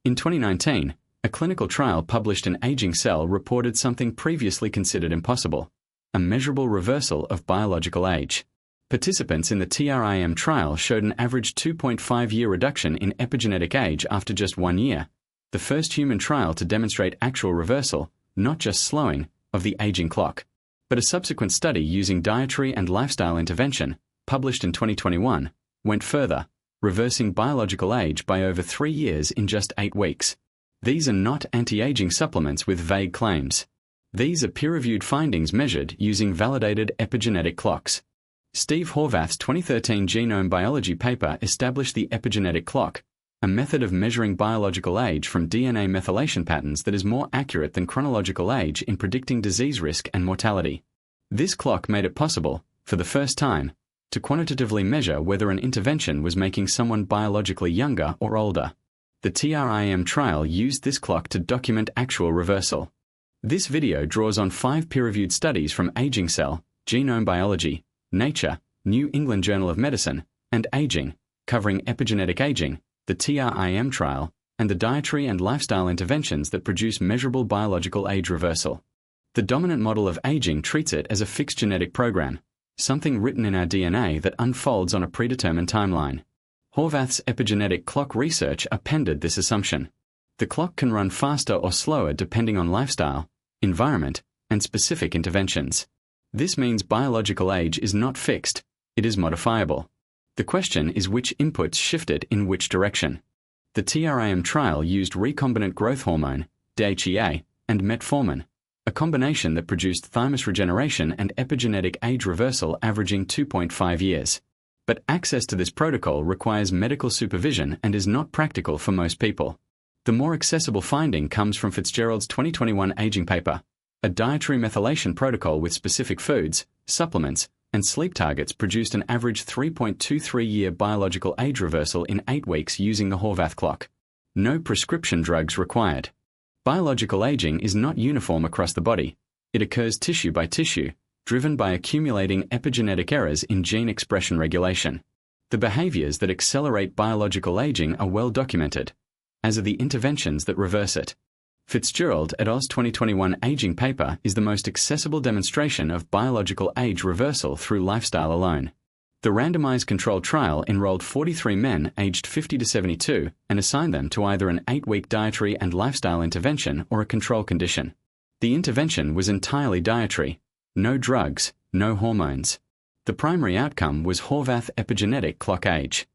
In 2019, a clinical trial published in Aging Cell reported something previously considered impossible: a measurable reversal of biological age. Participants in the TRIM trial showed an average 2.5-year reduction in epigenetic age after just 1 year, the first human trial to demonstrate actual reversal, not just slowing, of the aging clock. But a subsequent study using dietary and lifestyle intervention, published in 2021, went further, reversing biological age by over 3 years in just 8 weeks. These are not anti-aging supplements with vague claims. These are peer-reviewed findings measured using validated epigenetic clocks. Steve Horvath's 2013 genome biology paper established the epigenetic clock, a method of measuring biological age from DNA methylation patterns that is more accurate than chronological age in predicting disease risk and mortality. This clock made it possible, for the first time, to quantitatively measure whether an intervention was making someone biologically younger or older. The TRIM trial used this clock to document actual reversal. This video draws on 5 peer-reviewed studies from Aging Cell, Genome Biology, Nature, New England Journal of Medicine, and Aging, covering epigenetic aging, the TRIM trial, and the dietary and lifestyle interventions that produce measurable biological age reversal. The dominant model of aging treats it as a fixed genetic program, something written in our DNA that unfolds on a predetermined timeline. Horvath's epigenetic clock research appended this assumption. The clock can run faster or slower depending on lifestyle, environment, and specific interventions. This means biological age is not fixed, it is modifiable. The question is which inputs shifted in which direction. The TRIM trial used recombinant growth hormone, DHEA, and metformin, a combination that produced thymus regeneration and epigenetic age reversal averaging 2.5 years. But access to this protocol requires medical supervision and is not practical for most people. The more accessible finding comes from Fitzgerald's 2021 aging paper. A dietary methylation protocol with specific foods, supplements, and sleep targets produced an average 3.23-year biological age reversal in 8 weeks using the Horvath clock. No prescription drugs required. Biological aging is not uniform across the body. It occurs tissue by tissue, driven by accumulating epigenetic errors in gene expression regulation. The behaviors that accelerate biological aging are well documented, as are the interventions that reverse it. Fitzgerald et al.'s 2021 aging paper is the most accessible demonstration of biological age reversal through lifestyle alone. The randomized controlled trial enrolled 43 men aged 50 to 72 and assigned them to either an 8-week dietary and lifestyle intervention or a control condition. The intervention was entirely dietary. No drugs, no hormones. The primary outcome was Horvath epigenetic clock age.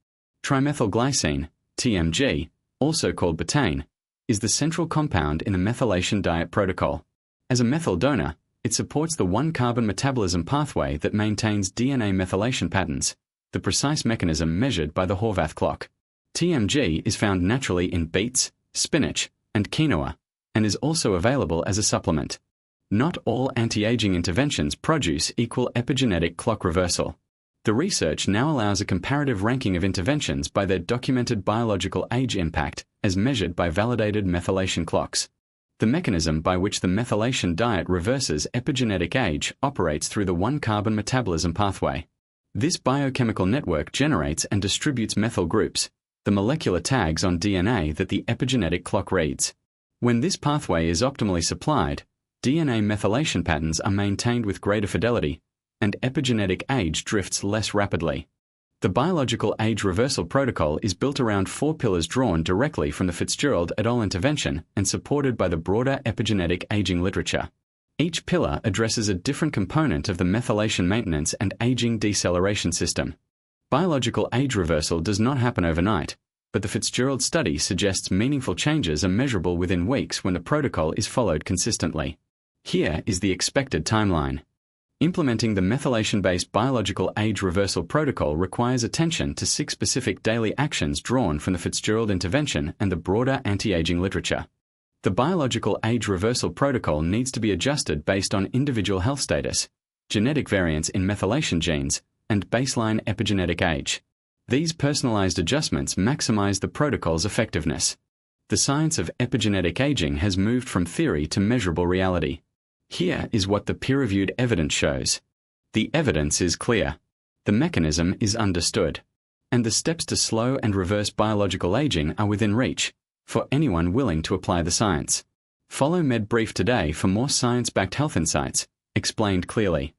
Trimethylglycine, TMG, also called betaine, is the central compound in the methylation diet protocol. As a methyl donor, it supports the 1-carbon metabolism pathway that maintains DNA methylation patterns, the precise mechanism measured by the Horvath clock. TMG is found naturally in beets, spinach, and quinoa, and is also available as a supplement. Not all anti-aging interventions produce equal epigenetic clock reversal. The research now allows a comparative ranking of interventions by their documented biological age impact as measured by validated methylation clocks. The mechanism by which the methylation diet reverses epigenetic age operates through the 1-carbon metabolism pathway. This biochemical network generates and distributes methyl groups, the molecular tags on DNA that the epigenetic clock reads. When this pathway is optimally supplied, DNA methylation patterns are maintained with greater fidelity, and epigenetic age drifts less rapidly. The biological age reversal protocol is built around 4 pillars drawn directly from the Fitzgerald et al. Intervention and supported by the broader epigenetic aging literature. Each pillar addresses a different component of the methylation maintenance and aging deceleration system. Biological age reversal does not happen overnight, but the Fitzgerald study suggests meaningful changes are measurable within weeks when the protocol is followed consistently. Here is the expected timeline. Implementing the methylation-based biological age reversal protocol requires attention to 6 specific daily actions drawn from the Fitzgerald intervention and the broader anti-aging literature. The biological age reversal protocol needs to be adjusted based on individual health status, genetic variants in methylation genes, and baseline epigenetic age. These personalized adjustments maximize the protocol's effectiveness. The science of epigenetic aging has moved from theory to measurable reality. Here is what the peer-reviewed evidence shows. The evidence is clear. The mechanism is understood. And the steps to slow and reverse biological aging are within reach. for anyone willing to apply the science. Follow MedBrief Today for more science-backed health insights, explained clearly.